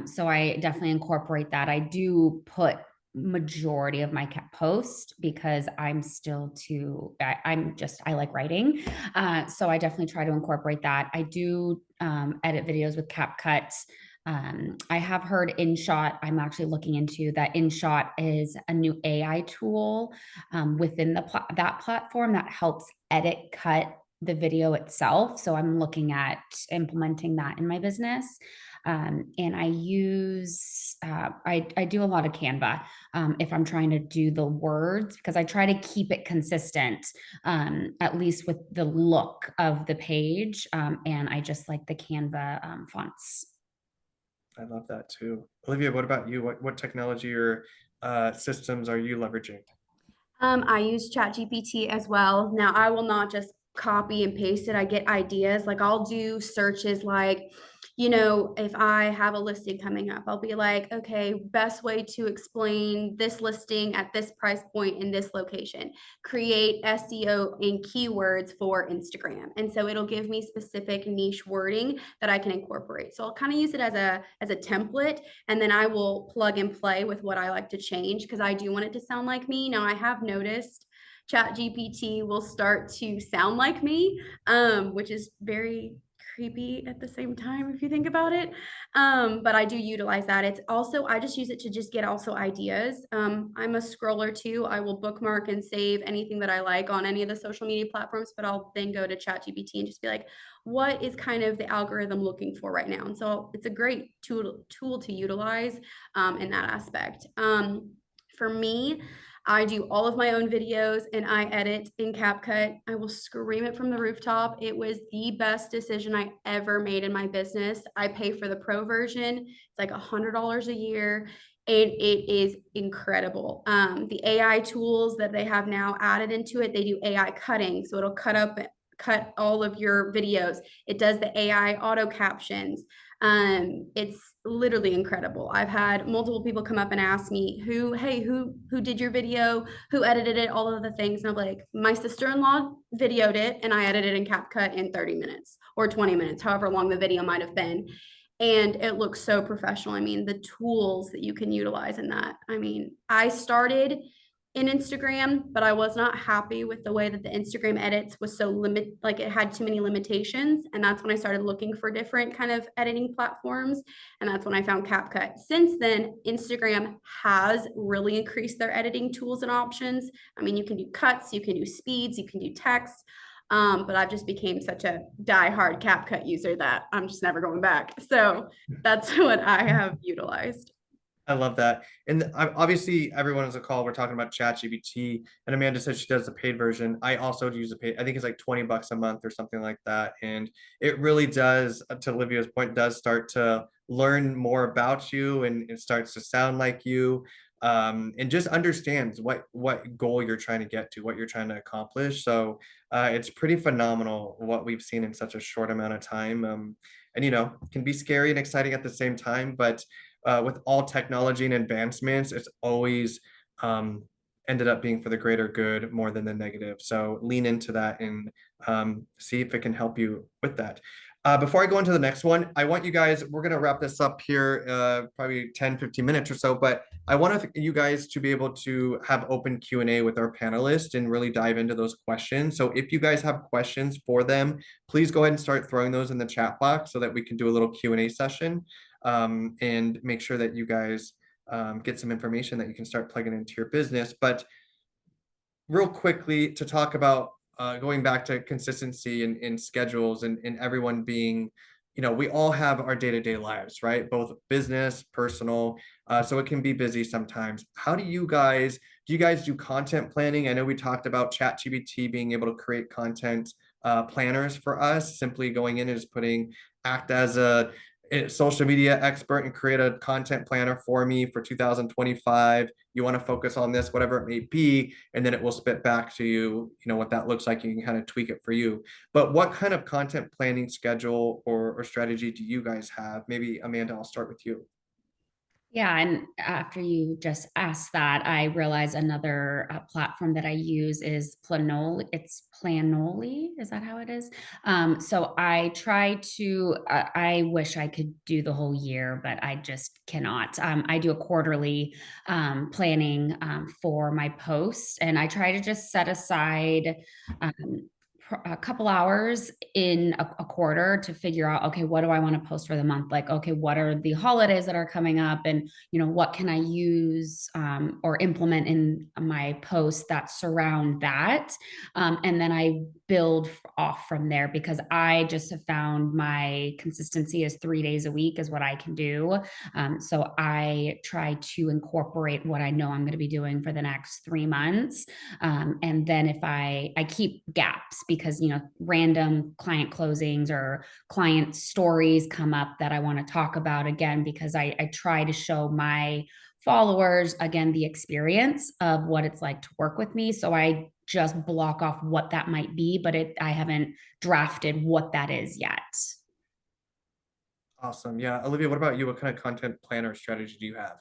So I definitely incorporate that. I do put majority of my post because I'm still too. I like writing, so I definitely try to incorporate that. I do edit videos with CapCut. I have heard InShot. I'm actually looking into that. InShot is a new AI tool within that platform that helps edit, cut the video itself. So I'm looking at implementing that in my business. And I use, I do a lot of Canva if I'm trying to do the words, because I try to keep it consistent, at least with the look of the page. And I just like the Canva fonts. I love that too. Olivia, what about you? What technology or systems are you leveraging? I use ChatGPT as well. Now, I will not just copy and paste it. I get ideas. Like I'll do searches like, if I have a listing coming up, I'll be like, okay, best way to explain this listing at this price point in this location. Create SEO and keywords for Instagram. And so it'll give me specific niche wording that I can incorporate. So I'll kind of use it as a template, and then I will plug and play with what I like to change because I do want it to sound like me. Now I have noticed ChatGPT will start to sound like me, which is very creepy at the same time if you think about it. But I do utilize that. It's also, I just use it to just get also ideas. I'm a scroller too. I will bookmark and save anything that I like on any of the social media platforms, but I'll then go to ChatGPT and just be like, what is kind of the algorithm looking for right now? And so it's a great tool to utilize in that aspect. For me, I do all of my own videos and I edit in CapCut. I will scream it from the rooftop. It was the best decision I ever made in my business. I pay for the pro version. It's like $100 a year and it is incredible. The AI tools that they have now added into it, they do AI cutting. So it'll cut all of your videos. It does the AI auto captions. It's literally incredible. I've had multiple people come up and ask me who did your video, who edited it, all of the things. And I'm like, my sister-in-law videoed it and I edited in CapCut in 30 minutes or 20 minutes, however long the video might have been. And it looks so professional. I mean, the tools that you can utilize in that. I mean, I started in Instagram, but I was not happy with the way that the Instagram edits was so like it had too many limitations. And that's when I started looking for different kind of editing platforms. And that's when I found CapCut. Since then, Instagram has really increased their editing tools and options. I mean, you can do cuts, you can do speeds, you can do text. But I've just became such a diehard CapCut user that I'm just never going back. So that's what I have utilized. I love that. And obviously, everyone on the call, we're talking about ChatGPT, and Amanda said she does the paid version. I also use the paid. I think it's like 20 bucks a month or something like that. And it really does, to Olivia's point, does start to learn more about you, and it starts to sound like you, and just understands what goal you're trying to get to, what you're trying to accomplish. So it's pretty phenomenal what we've seen in such a short amount of time. And can be scary and exciting at the same time, but with all technology and advancements, it's always ended up being for the greater good more than the negative. So lean into that and see if it can help you with that. Before I go into the next one, I want you guys, we're going to wrap this up here, probably 10-15 minutes or so, but I want you guys to be able to have open Q&A with our panelists and really dive into those questions. So if you guys have questions for them, please go ahead and start throwing those in the chat box so that we can do a little Q&A session, and make sure that you guys get some information that you can start plugging into your business. But real quickly, to talk about going back to consistency and schedules, and everyone being, we all have our day-to-day lives, right? Both business, personal. So it can be busy sometimes. How do you guys do content planning? I know we talked about ChatGPT being able to create content planners for us, simply going in and just act as a social media expert and create a content planner for me for 2025. You want to focus on this, whatever it may be, and then it will spit back to you, what that looks like. You can kind of tweak it for you. But what kind of content planning schedule or strategy do you guys have? Maybe Amanda, I'll start with you. Yeah, and after you just asked that, I realized another platform that I use is Planoly. It's Planoly, is that how it is? So I try to. I wish I could do the whole year, but I just cannot. I do a quarterly planning for my posts, and I try to just set aside a couple hours in a quarter to figure out, okay, what do I want to post for the month? Like, okay, what are the holidays that are coming up, and what can I use or implement in my posts that surround that, and then I build off from there, because I just have found my consistency is 3 days a week is what I can do. So I try to incorporate what I know I'm going to be doing for the next 3 months, and then if I keep gaps, because random client closings or client stories come up that I want to talk about again, because I try to show my followers again the experience of what it's like to work with me. So I just block off what that might be, but I haven't drafted what that is yet. Awesome. Yeah. Olivia, what about you? What kind of content planner strategy do you have?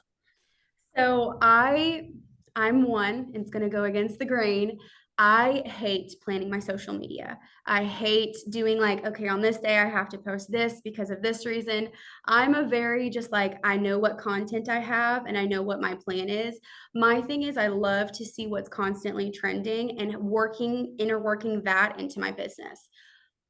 So I'm one, it's going to go against the grain. I hate planning my social media. I hate doing like, okay, on this day I have to post this because of this reason. I'm a very just like, I know what content I have and I know what my plan is. My thing is I love to see what's constantly trending and interworking that into my business.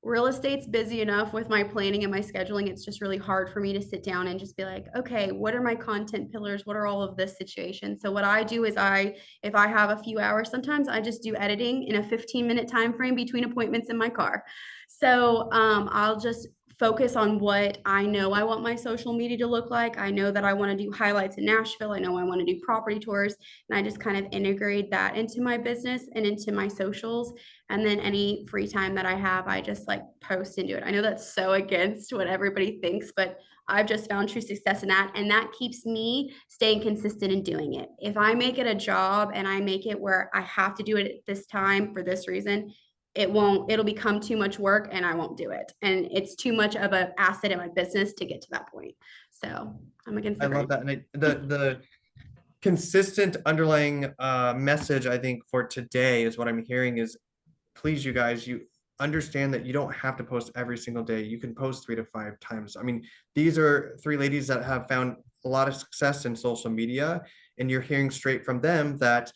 Real estate's busy enough with my planning and my scheduling. It's just really hard for me to sit down and just be like, okay, what are my content pillars? What are all of this situation? So what I do is if I have a few hours, sometimes I just do editing in a 15-minute time frame between appointments in my car. So I'll just focus on what I know I want my social media to look like. I know that I want to do highlights in Nashville. I know I want to do property tours, and I just kind of integrate that into my business and into my socials. And then any free time that I have, I just like post and do it. I know that's so against what everybody thinks, but I've just found true success in that. And that keeps me staying consistent in doing it. If I make it a job and I make it where I have to do it at this time for this reason, it'll become too much work and I won't do it. And it's too much of an asset in my business to get to that point. So I'm against the I love that. And the consistent underlying message, I think, for today is what I'm hearing is, please, you guys, you understand that you don't have to post every single day. You can post 3 to 5 times. I mean, these are 3 ladies that have found a lot of success in social media, and you're hearing straight from them that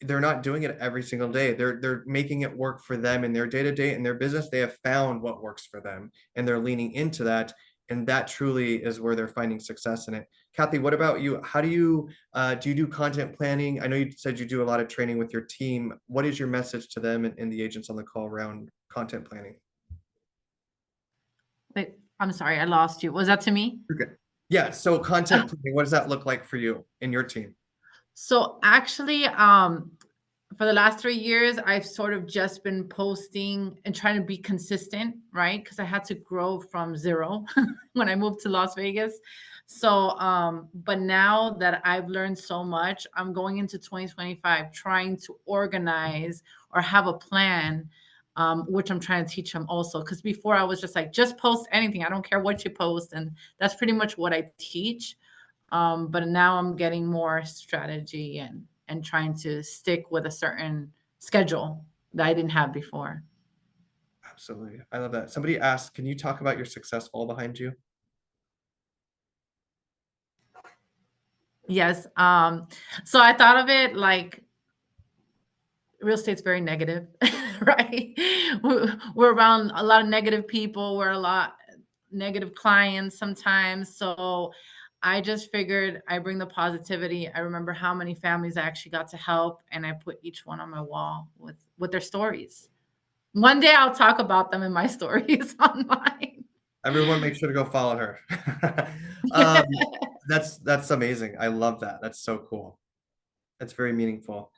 they're not doing it every single day. They're making it work for them in their day-to-day in their business. They have found what works for them and they're leaning into that. And that truly is where they're finding success in it. Kathy, what about you? How do you do content planning? I know you said you do a lot of training with your team. What is your message to them and the agents on the call around content planning? Wait, I'm sorry, I lost you. Was that to me? You're good. Yeah. So content planning, what does that look like for you and your team? So actually, for the last 3 years, I've sort of just been posting and trying to be consistent, right? Because I had to grow from zero when I moved to Las Vegas. So, but now that I've learned so much, I'm going into 2025 trying to organize or have a plan, which I'm trying to teach them also. Because before I was just like, just post anything. I don't care what you post. And that's pretty much what I teach. But now I'm getting more strategy and trying to stick with a certain schedule that I didn't have before. Absolutely. I love that. Somebody asked, can you talk about your success wall behind you? Yes. So I thought of it like real estate's very negative, right? We're around a lot of negative people. We're a lot negative clients sometimes. So I just figured I bring the positivity. I remember how many families I actually got to help, and I put each one on my wall with their stories. One day I'll talk about them in my stories online. Everyone make sure to go follow her. That's amazing. I love that. That's so cool. That's very meaningful.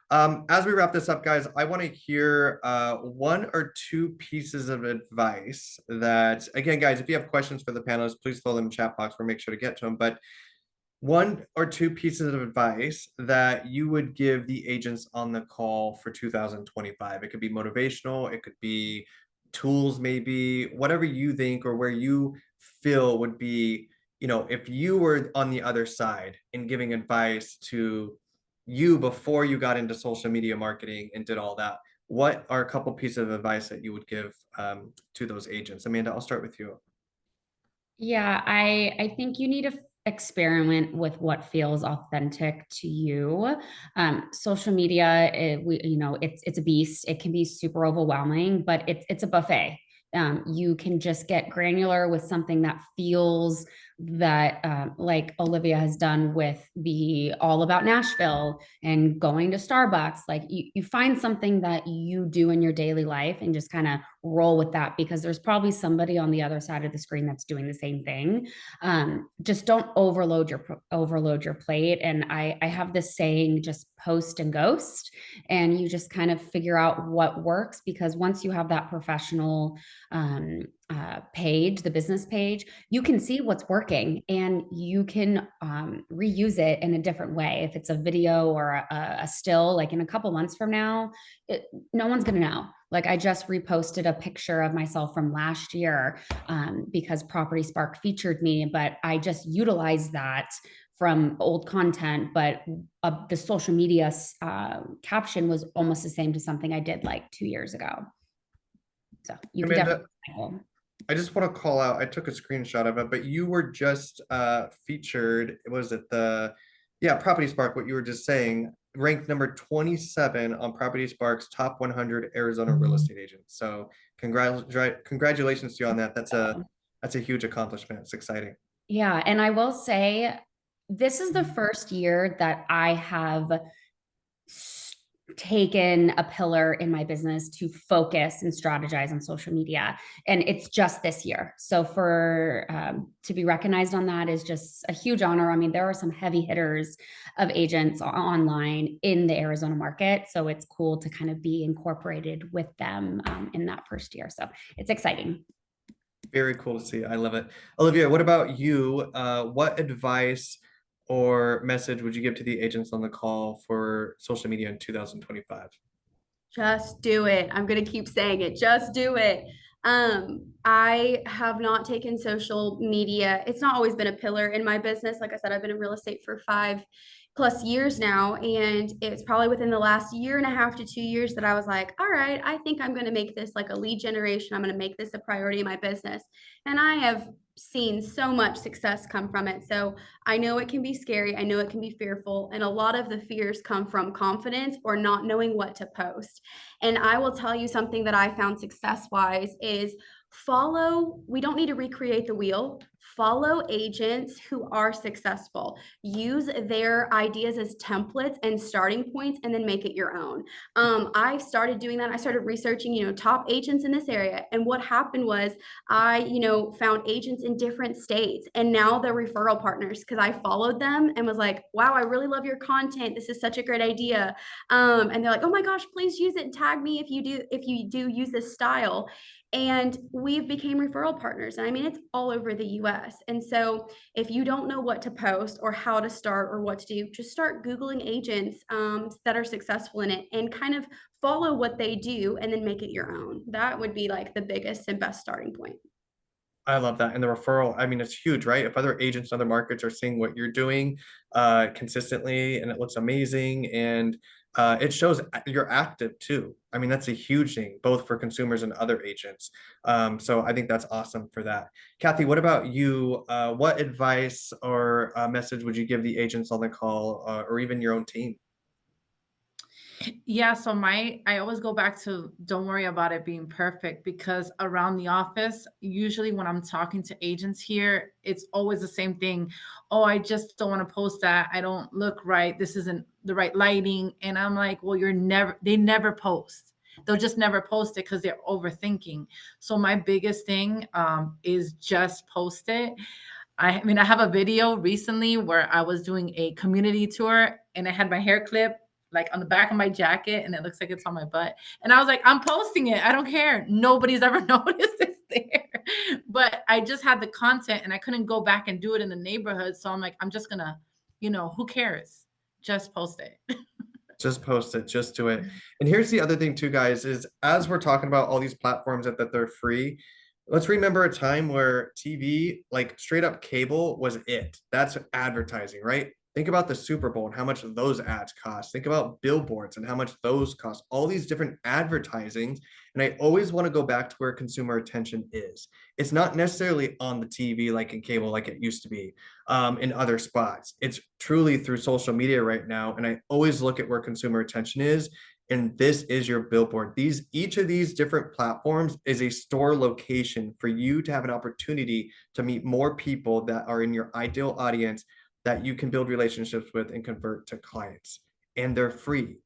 As we wrap this up, guys, I want to hear one or two pieces of advice that, again, guys, if you have questions for the panelists, please throw them in the chat box. We'll make sure to get to them. But one or two pieces of advice that you would give the agents on the call for 2025. It could be motivational, it could be tools, maybe whatever you think or where you feel would be, if you were on the other side and giving advice to you before you got into social media marketing and did all that, what are a couple pieces of advice that you would give to those agents? Amanda, I'll start with you. Yeah, I think you need to experiment with what feels authentic to you. Social media, it's a beast. It can be super overwhelming, but it's a buffet. You can just get granular with something that feels that like Olivia has done with the All About Nashville and going to Starbucks. Like you find something that you do in your daily life and just kind of roll with that, because there's probably somebody on the other side of the screen that's doing the same thing. Just don't overload your plate. And I have this saying, just post and ghost, and you just kind of figure out what works, because once you have that professional page, the business page, you can see what's working and you can reuse it in a different way. If it's a video or a still, like in a couple months from now, no one's going to know. Like I just reposted a picture of myself from last year because Property Spark featured me, but I just utilized that from old content, but the social media caption was almost the same to something I did like 2 years ago. So you can Amanda, definitely. I just want to call out, I took a screenshot of it, but you were just featured, was it Property Spark, what you were just saying, ranked number 27 on Property Spark's top 100 Arizona real estate agents. So congratulations to you on that. That's a huge accomplishment. It's exciting. Yeah. And I will say, this is the first year that I have taken a pillar in my business to focus and strategize on social media. And it's just this year. So for to be recognized on that is just a huge honor. I mean, there are some heavy hitters of agents online in the Arizona market. So it's cool to kind of be incorporated with them in that first year. So it's exciting. Very cool to see. I love it. Olivia, what about you? What advice or message would you give to the agents on the call for social media in 2025? Just do it. I'm going to keep saying it. Just do it. I have not taken social media. It's not always been a pillar in my business. Like I said, I've been in real estate for 5+ years now. And it's probably within the last 1.5 to 2 years that I was like, all right, I think I'm going to make this like a lead generation. I'm going to make this a priority in my business. And I have seen so much success come from it. So I know it can be scary. I know it can be fearful. And a lot of the fears come from confidence or not knowing what to post. And I will tell you something that I found success wise is we don't need to recreate the wheel. Follow agents who are successful. Use their ideas as templates and starting points and then make it your own. I started doing that. I started researching, top agents in this area. And what happened was I, found agents in different states and now they're referral partners because I followed them and was like, wow, I really love your content. This is such a great idea. And they're like, oh my gosh, please use it and tag me if you do use this style. And we've became referral partners. And I mean, it's all over the US. And so if you don't know what to post or how to start or what to do, just start Googling agents that are successful in it and kind of follow what they do and then make it your own. That would be like the biggest and best starting point. I love that. And the referral, I mean, it's huge, right? If other agents in other markets are seeing what you're doing consistently and it looks amazing and it shows you're active too. I mean, that's a huge thing, both for consumers and other agents. So I think that's awesome for that. Kathy, what about you? What advice or message would you give the agents on the call or even your own team? Yeah, so I always go back to don't worry about it being perfect because around the office, usually when I'm talking to agents here, it's always the same thing. Oh, I just don't want to post that. I don't look right. This isn't the right lighting. And I'm like, well, they never post. They'll just never post it because they're overthinking. So my biggest thing is just post it. I mean, I have a video recently where I was doing a community tour and I had my hair clip like on the back of my jacket and it looks like it's on my butt. And I was like, I'm posting it. I don't care. Nobody's ever noticed it's there. But I just had the content and I couldn't go back and do it in the neighborhood. So I'm like, I'm just gonna, who cares? Just post it. Just post it, just do it. And here's the other thing too, guys, is as we're talking about all these platforms that they're free, let's remember a time where TV, like straight up cable was it. That's advertising, right? Think about the Super Bowl and how much those ads cost. Think about billboards and how much those cost. All these different advertisings. And I always want to go back to where consumer attention is. It's not necessarily on the TV like in cable, like it used to be in other spots. It's truly through social media right now. And I always look at where consumer attention is. And this is your billboard. Each of these different platforms is a store location for you to have an opportunity to meet more people that are in your ideal audience that you can build relationships with and convert to clients. And they're free,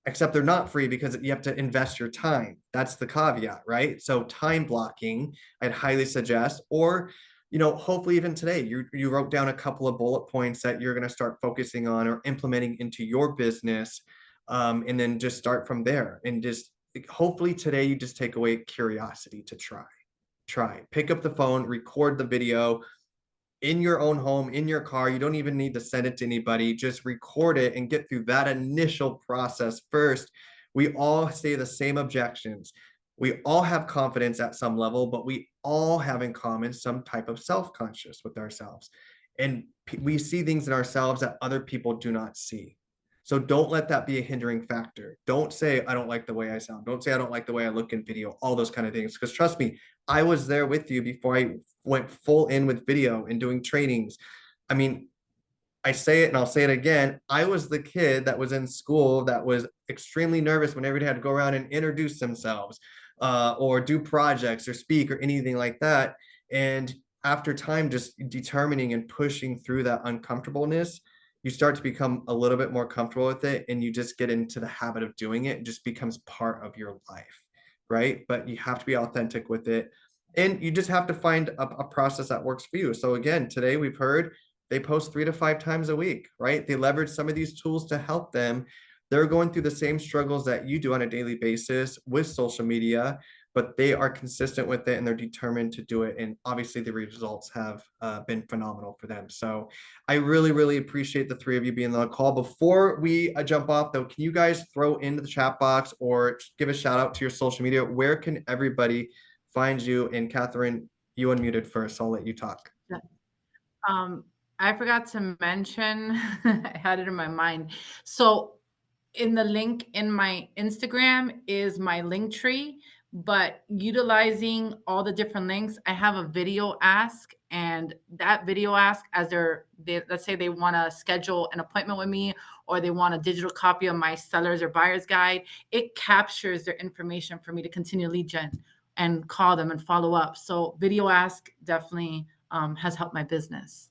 except they're not free because you have to invest your time. That's the caveat, right? So time blocking, I'd highly suggest, or hopefully even today you wrote down a couple of bullet points that you're going to start focusing on or implementing into your business, and then just start from there. And just hopefully today you just take away curiosity to try, pick up the phone, record the video in your own home, in your car. You don't even need to send it to anybody. Just record it and get through that initial process first. We all say the same objections. We all have confidence at some level, but we all have in common some type of self-conscious with ourselves. And we see things in ourselves that other people do not see. So don't let that be a hindering factor. Don't say, I don't like the way I sound. Don't say, I don't like the way I look in video, all those kind of things. Because trust me, I was there with you before I went full in with video and doing trainings. I mean, I say it and I'll say it again. I was the kid that was in school that was extremely nervous whenever they had to go around and introduce themselves or do projects or speak or anything like that. And after time, just determining and pushing through that uncomfortableness, you start to become a little bit more comfortable with it and you just get into the habit of doing it. It just becomes part of your life, right? But you have to be authentic with it. And you just have to find a process that works for you. So again, today we've heard they post 3 to 5 times a week, right? They leverage some of these tools to help them. They're going through the same struggles that you do on a daily basis with social media, but they are consistent with it and they're determined to do it. And obviously the results have been phenomenal for them. So I really, really appreciate the 3 of you being on the call. Before we jump off though, can you guys throw into the chat box or give a shout out to your social media? Where can everybody find you? And Catherine, you unmuted first, so I'll let you talk. I forgot to mention, I had it in my mind. So in the link in my Instagram is my link tree but utilizing all the different links, I have a video ask, and that video ask, as let's say they want to schedule an appointment with me, or they want a digital copy of my seller's or buyer's guide, it captures their information for me to continue lead gen and call them and follow up. So video ask definitely has helped my business.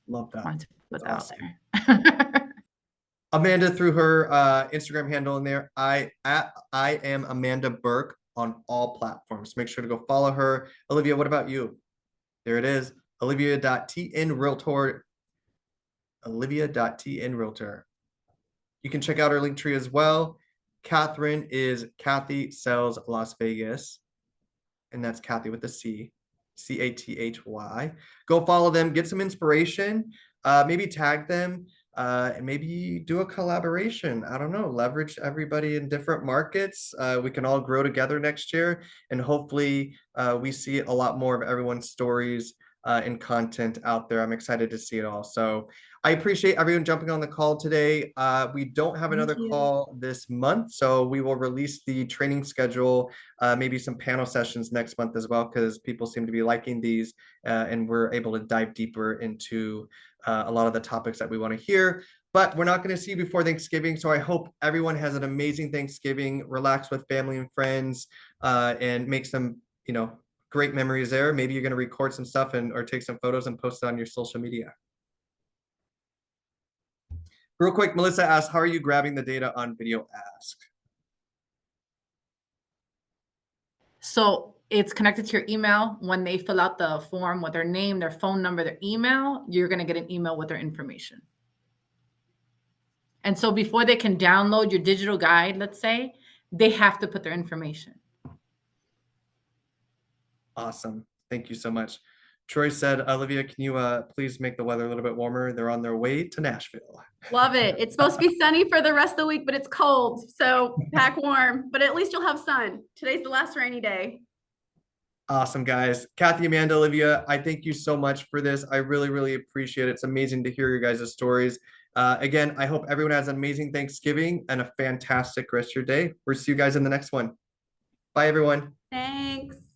Love that. Wanted to put that That's out there. Amanda threw her Instagram handle in there. I am Amanda Burke on all platforms. Make sure to go follow her. Olivia, what about you? There it is. Olivia.tnrealtor. Olivia.tnrealtor. You can check out her link tree as well. Catherine is Kathy Sells Las Vegas. And that's Kathy with a C. Cathy. Go follow them, get some inspiration, maybe tag them, and maybe do a collaboration. I don't know, leverage everybody in different markets. We can all grow together next year, and hopefully we see a lot more of everyone's stories and content out there. I'm excited to see it all. So I appreciate everyone jumping on the call today. We don't have another you. call this month, so we will release the training schedule, maybe some panel sessions next month as well, because people seem to be liking these, and we're able to dive deeper into a lot of the topics that we want to hear. But we're not going to see you before Thanksgiving, so I hope everyone has an amazing Thanksgiving, relax with family and friends, and make some, great memories there. Maybe you're going to record some stuff or take some photos and post it on your social media. Real quick, Melissa asked, how are you grabbing the data on Video Ask? So it's connected to your email. When they fill out the form with their name, their phone number, their email, you're going to get an email with their information. And so before they can download your digital guide, let's say, they have to put their information. Awesome. Thank you so much. Troy said, Olivia, can you please make the weather a little bit warmer? They're on their way to Nashville. Love it. It's supposed to be sunny for the rest of the week, but it's cold. So pack warm, but at least you'll have sun. Today's the last rainy day. Awesome, guys. Kathy, Amanda, Olivia, I thank you so much for this. I really, really appreciate it. It's amazing to hear your guys' stories. Again, I hope everyone has an amazing Thanksgiving and a fantastic rest of your day. We'll see you guys in the next one. Bye, everyone. Thanks.